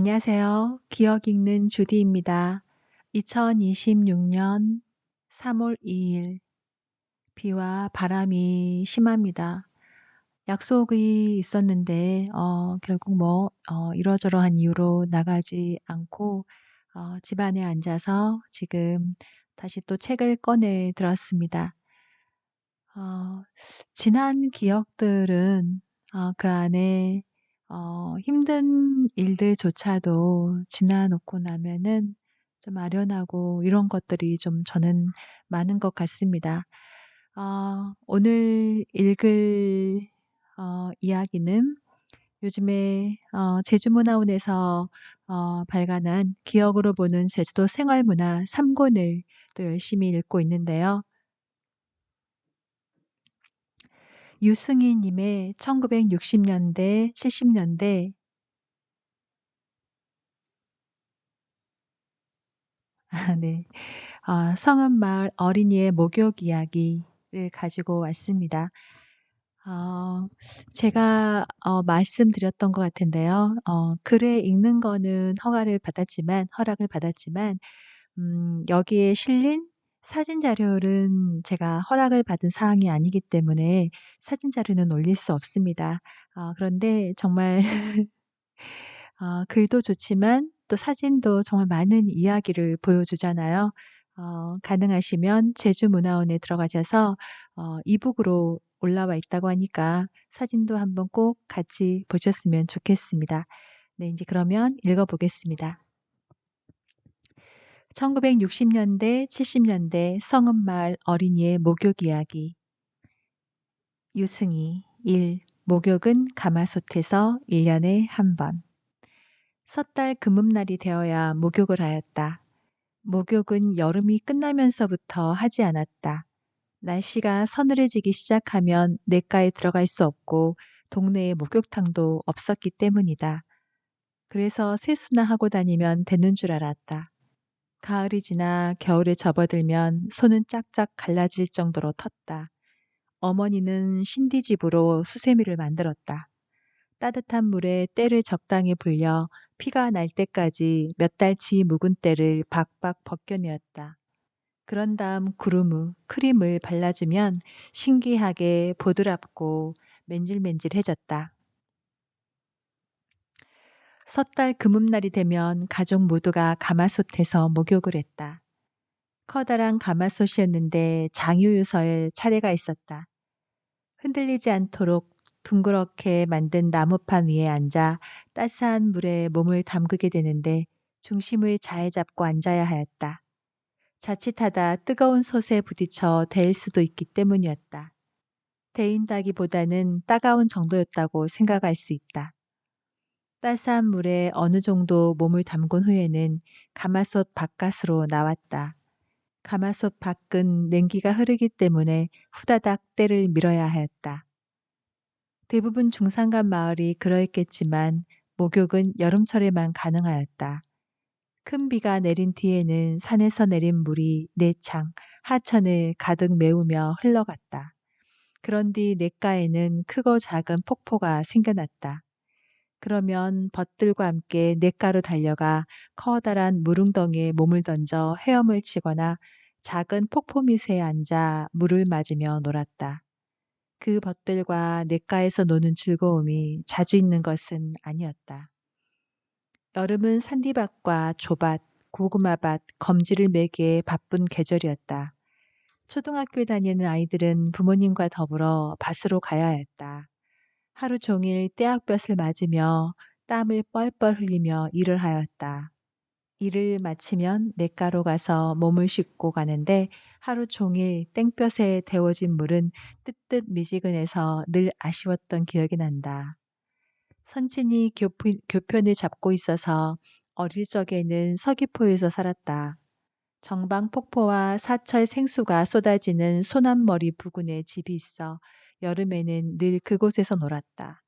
안녕하세요. 기억 읽는 주디입니다. 2026년 3월 2일 비와 바람이 심합니다. 약속이 있었는데 결국 이러저러한 이유로 나가지 않고 집 안에 앉아서 지금 다시 또 책을 꺼내 들었습니다. 어 지난 기억들은 그 안에 힘든 일들조차도 지나 놓고 나면은 좀 아련하고 이런 것들이 좀 저는 많은 것 같습니다. 오늘 읽을 이야기는 요즘에 제주문화원에서 발간한 기억으로 보는 제주도 생활문화 3 권을 또 열심히 읽고 있는데요. 유승희 님의 1960 년대, 70 년대 네. 성읍 마을 어린이의 목욕 이야기를 가지고 왔습니다. 어 제가 말씀드렸던 것 같은데요. 글을 읽는 거는 허락을 받았지만 여기에 실린 사진 자료는 제가 허락을 받은 사항이 아니기 때문에 사진 자료는 올릴 수 없습니다. 그런데 정말 글도 좋지만 또 사진도 정말 많은 이야기를 보여주잖아요. 가능하시면 제주문화원에 들어가셔서 이북으로 올라와 있다고 하니까 사진도 한번 꼭 같이 보셨으면 좋겠습니다. 네, 이제 그러면 읽어 보겠습니다. 1960 년대, 70 년대 성읍 마을 어린이의 목욕 이야기. 유승희 1. 목욕은 가마솥에서 1년에 한 번. 섣달 금음날이 되어야 목욕을 하였다. 목욕은 여름이 끝나면서부터 하지 않았다. 날씨가 서늘해지기 시작하면 냇가에 들어갈 수 없고 동네에 목욕탕도 없었기 때문이다. 그래서 세수나 하고 다니면 되는 줄 알았다. 가을이 지나 겨울에 접어들면 손은 짝짝 갈라질 정도로 텄다. 어머니는 신디집으로 수세미를 만들었다. 따뜻한 물에 때를 적당히 불려 피가 날 때까지 몇 달치 묵은 때를 박박 벗겨내었다. 그런 다음 크림을 발라주면 신기하게 보드랍고 맨질맨질해졌다. 섣달 금음날이 되면 가족 모두가 가마솥에서 목욕을 했다. 커다란 가마솥이었는데 장유유서의 차례가 있었다. 흔들리지 않도록 둥그렇게 만든 나무판 위에 앉아 따스한 물에 몸을 담그게 되는데 중심을 잘 잡고 앉아야 하였다. 자칫하다 뜨거운 솥에 부딪혀 데일 수도 있기 때문이었다. 데인다기보다는 따가운 정도였다고 생각할 수 있다. 따스한 물에 어느 정도 몸을 담근 후에는 가마솥 바깥으로 나왔다. 가마솥 밖은 냉기가 흐르기 때문에 후다닥 때를 밀어야 하였다. 대부분 중산간 마을이 그러했겠지만 목욕은 여름철에만 가능하였다. 큰 비가 내린 뒤에는 산에서 내린 물이 내창, 하천을 가득 메우며 흘러갔다. 그런 뒤 냇가에는 크고 작은 폭포가 생겨났다. 그러면 벗들과 함께 냇가로 달려가 커다란 물웅덩이에 몸을 던져 헤엄을 치거나 작은 폭포 밑에 앉아 물을 맞으며 놀았다. 그 벗들과 냇가에서 노는 즐거움이 자주 있는 것은 아니었다. 여름은 산디밭과 조밭, 고구마밭, 검지를 매기에 바쁜 계절이었다. 초등학교에 다니는 아이들은 부모님과 더불어 밭으로 가야 했다. 하루 종일 떼약볕을 맞으며 땀을 뻘뻘 흘리며 일을 하였다. 일을 마치면 냇가로 가서 몸을 씻고 가는데 하루 종일 땡볕에 데워진 물은 뜨뜻 미지근해서 늘 아쉬웠던 기억이 난다. 선친이 교편을 잡고 있어서 어릴 적에는 서귀포에서 살았다. 정방 폭포와 사철 생수가 쏟아지는 소남머리 부근에 집이 있어 여름에는 늘 그곳에서 놀았다.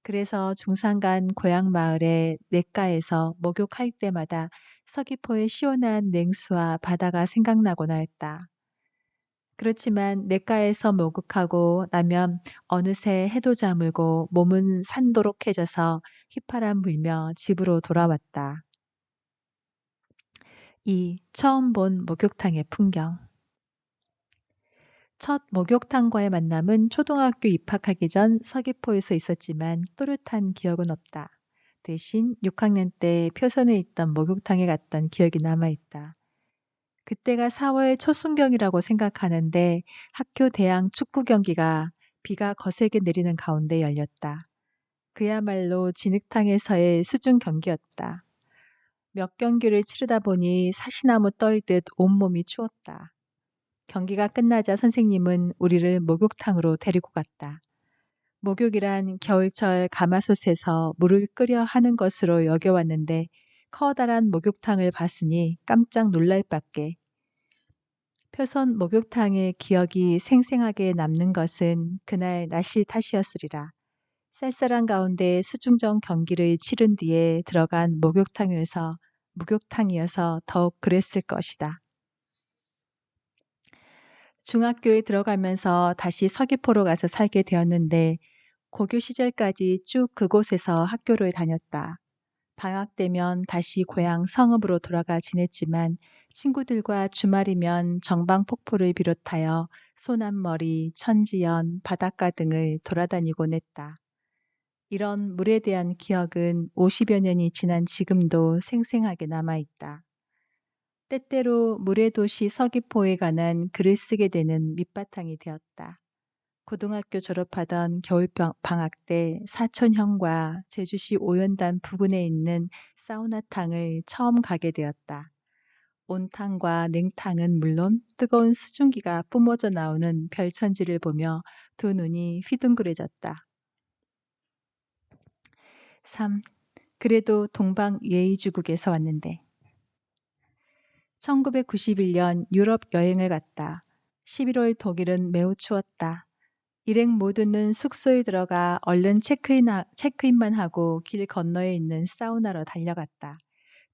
그래서 중산간 고향 마을의 냇가에서 목욕할 때마다 서귀포의 시원한 냉수와 바다가 생각나곤 했다. 그렇지만 냇가에서 목욕하고 나면 어느새 해도 저물고 몸은 산도록해져서 휘파람 불며 집으로 돌아왔다. 2. 처음 본 목욕탕의 풍경. 첫 목욕탕과의 만남은 초등학교 입학하기 전 서귀포에서 있었지만 또렷한 기억은 없다. 대신 6학년 때 표선에 있던 목욕탕에 갔던 기억이 남아있다. 그때가 4월 초순경이라고 생각하는데 학교 대항 축구 경기가 비가 거세게 내리는 가운데 열렸다. 그야말로 진흙탕에서의 수중 경기였다. 몇 경기를 치르다 보니 사시나무 떨듯 온몸이 추웠다. 경기가 끝나자 선생님은 우리를 목욕탕으로 데리고 갔다. 목욕이란 겨울철 가마솥에서 물을 끓여 하는 것으로 여겨왔는데 커다란 목욕탕을 봤으니 깜짝 놀랄 밖에. 표선 목욕탕의 기억이 생생하게 남는 것은 그날 날씨 탓이었으리라. 쌀쌀한 가운데 수중전 경기를 치른 뒤에 들어간 목욕탕이어서 더욱 그랬을 것이다. 중학교에 들어가면서 다시 서귀포로 가서 살게 되었는데 고교 시절까지 쭉 그곳에서 학교를 다녔다. 방학 되면 다시 고향 성읍으로 돌아가 지냈지만 친구들과 주말이면 정방폭포를 비롯하여 소남머리, 천지연, 바닷가 등을 돌아다니곤 했다. 이런 물에 대한 기억은 50여 년이 지난 지금도 생생하게 남아있다. 때때로 물의 도시 서귀포에 관한 글을 쓰게 되는 밑바탕이 되었다. 고등학교 졸업하던 겨울 방학 때 사촌형과 제주시 오연단 부근에 있는 사우나탕을 처음 가게 되었다. 온탕과 냉탕은 물론 뜨거운 수증기가 뿜어져 나오는 별천지를 보며 두 눈이 휘둥그레졌다. 3. 그래도 동방 예의주국에서 왔는데 1991년 유럽 여행을 갔다. 11월 독일은 매우 추웠다. 일행 모두는 숙소에 들어가 얼른 체크인만 하고 길 건너에 있는 사우나로 달려갔다.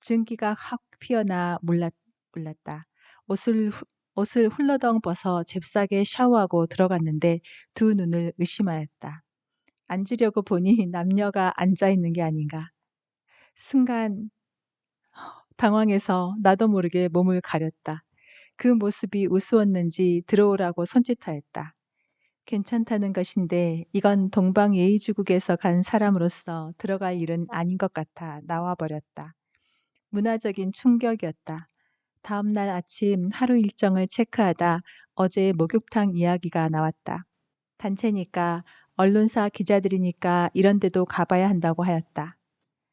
증기가 확 피어나 몰랐다. 옷을, 옷을 훌러덩 벗어 잽싸게 샤워하고 들어갔는데 두 눈을 의심하였다. 앉으려고 보니 남녀가 앉아있는 게 아닌가. 순간 당황해서 나도 모르게 몸을 가렸다. 그 모습이 우스웠는지 들어오라고 손짓하였다. 괜찮다는 것인데 이건 동방예의주국에서 간 사람으로서 들어갈 일은 아닌 것 같아 나와버렸다. 문화적인 충격이었다. 다음 날 아침 하루 일정을 체크하다 어제 목욕탕 이야기가 나왔다. 단체니까 언론사 기자들이니까 이런 데도 가봐야 한다고 하였다.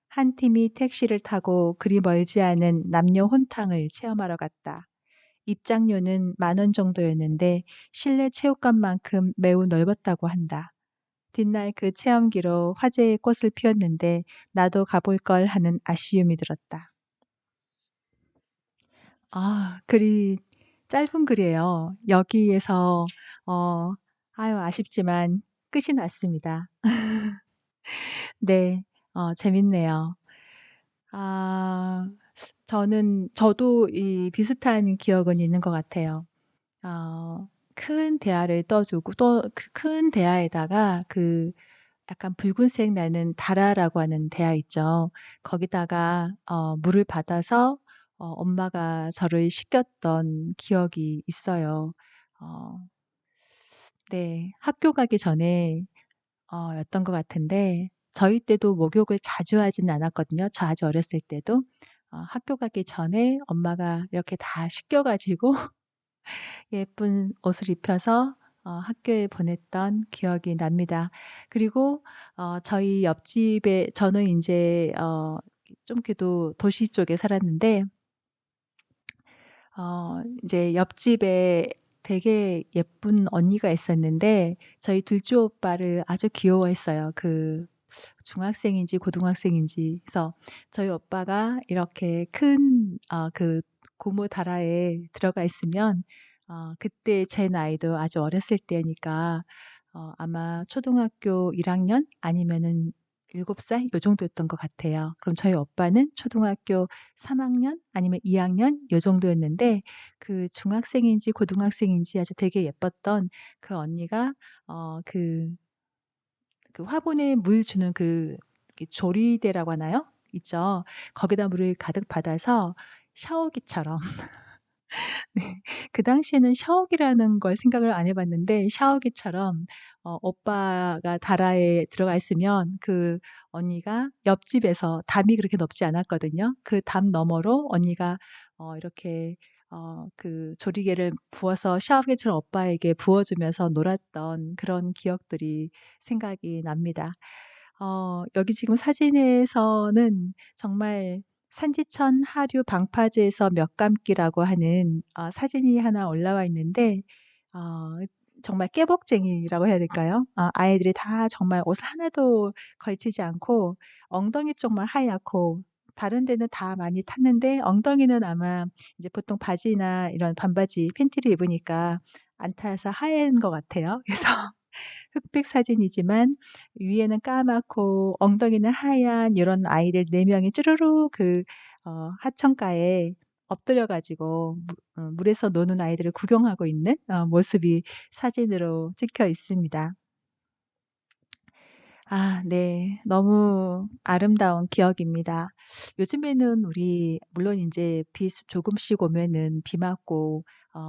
한 팀이 택시를 타고 그리 멀지 않은 남녀 혼탕을 체험하러 갔다. 입장료는 10,000원 정도였는데 실내 체육관만큼 매우 넓었다고 한다. 뒷날 그 체험기로 화제의 꽃을 피웠는데 나도 가볼 걸 하는 아쉬움이 들었다. 아, 글이 짧은 글이에요. 여기에서 어, 아쉽지만 끝이 났습니다. 네, 재밌네요. 아, 저도 이 비슷한 기억은 있는 것 같아요. 큰 대야를 떠주고 또 그 큰 대야에다가 그 약간 붉은색 나는 다라라고 하는 대야 있죠. 거기다가 물을 받아서 엄마가 저를 씻겼던 기억이 있어요. 어 네. 학교 가기 전에 였던 것 같은데 저희 때도 목욕을 자주 하진 않았거든요, 저 아주 어렸을 때도. 학교 가기 전에 엄마가 이렇게 다 씻겨 가지고 예쁜 옷을 입혀서 학교에 보냈던 기억이 납니다. 그리고 저희 옆집에 저는 인제 좀 그래도 도시 쪽에 살았는데 인제 옆집에 되게 예쁜 언니가 있었는데 저희 둘째 오빠를 아주 귀여워했어요. 그 중학생인지 고등학생인지. 그래서 저희 오빠가 이렇게 큰 그 고무 다라에 들어가 있으면 그때 제 나이도 아주 어렸을 때니까 아마 초등학교 1학년 아니면은 7살 요 정도였던 것 같아요. 그럼 저희 오빠는 초등학교 3 학년 아니면 2 학년 요 정도였는데 그 중학생인지 고등학생인지 아주 되게 예뻤던 그 언니가 그 화분에 물 주는 이렇게 조리대라고 하나요? 있죠. 거기다 물을 가득 받아서 샤워기처럼 네. 그 당시에는 샤워기라는 걸 생각을 안 해 봤는데 샤워기처럼 오빠가 다라에 들어가 있으면 그 언니가 옆집에서 담이 그렇게 넓지 않았거든요. 그 담 너머로 언니가 이렇게 그 조리개를 부어서 샤워기처럼 오빠에게 부어 주면서 놀았던 그런 기억들이 생각이 납니다. 여기 지금 사진에서는 정말 산지천 하류 방파제에서 몇감기라고 하는 사진이 하나 올라와 있는데 어 정말 깨복쟁이라고 해야 될까요? 아이들이 다 정말 옷 하나도 걸치지 않고 엉덩이 쪽만 하얗고 다른 데는 다 많이 탔는데 엉덩이는 아마 이제 보통 바지나 이런 반바지 팬티를 입으니까 안 타서 하얀 것 같아요. 그래서 흑백 사진이지만 위에는 까맣고 엉덩이는 하얀 요런 아이들 4 명이 쭈루루 하천가에 엎드려 가지고 물에서 노는 아이들을 구경하고 있는 모습이 사진으로 찍혀 있습니다. 네. 너무 아름다운 기억입니다. 요즘에는 우리 물론 인제 비 조금씩 오면은 비 맞고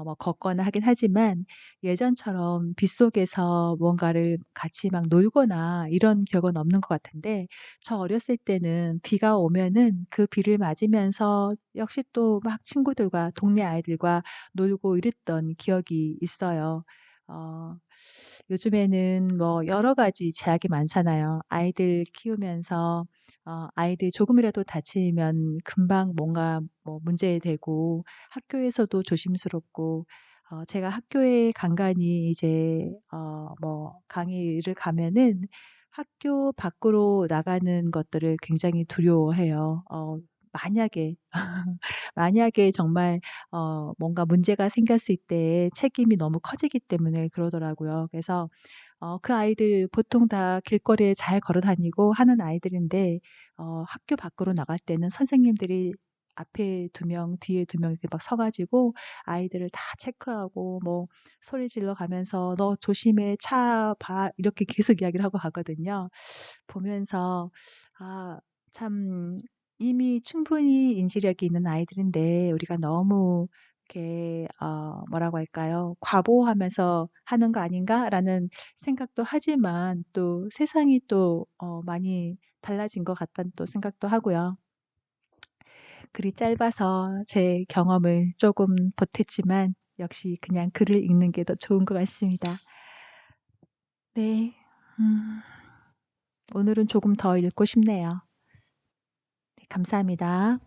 뭐 걷거나 하긴 하지만 예전처럼 빗속에서 뭔가를 같이 막 놀거나 이런 기억은 없는 것 같은데 저 어렸을 때는 비가 오면은 그 비를 맞으면서 역시 또 막 친구들과 동네 아이들과 놀고 이랬던 기억이 있어요. 어 요즘에는 뭐 여러 가지 제약이 많잖아요. 아이들 키우면서 아이들이 조금이라도 다치면 금방 뭔가 뭐 문제되고 학교에서도 조심스럽고 제가 학교에 간간히 이제 뭐 강의를 가면은 학교 밖으로 나가는 것들을 굉장히 두려워해요. 만약에 만약에 정말 뭔가 문제가 생겼을 때 책임이 너무 커지기 때문에 그러더라고요. 그래서 그 아이들 보통 다 길거리에 잘 걸어 다니고 하는 아이들인데 학교 밖으로 나갈 때는 선생님들이 앞에 2 명, 뒤에 2명 이렇게 막 서 가지고 아이들을 다 체크하고 뭐 소리 질러 가면서 "너 조심해. 차 봐." 이렇게 계속 이야기를 하고 가거든요. 보면서 참 이미 충분히 인지력이 있는 아이들인데 우리가 너무 이렇게 뭐라고 할까요? '과보하면서 하는 거 아닌가?'라는 생각도 하지만 또 세상이 또 많이 달라진 것 같다는 또 생각도 하고요. 글이 짧아서 제 경험을 조금 보탰지만 역시 그냥 글을 읽는 게 더 좋은 것 같습니다. 네. 음 오늘은 조금 더 읽고 싶네요. 네 감사합니다.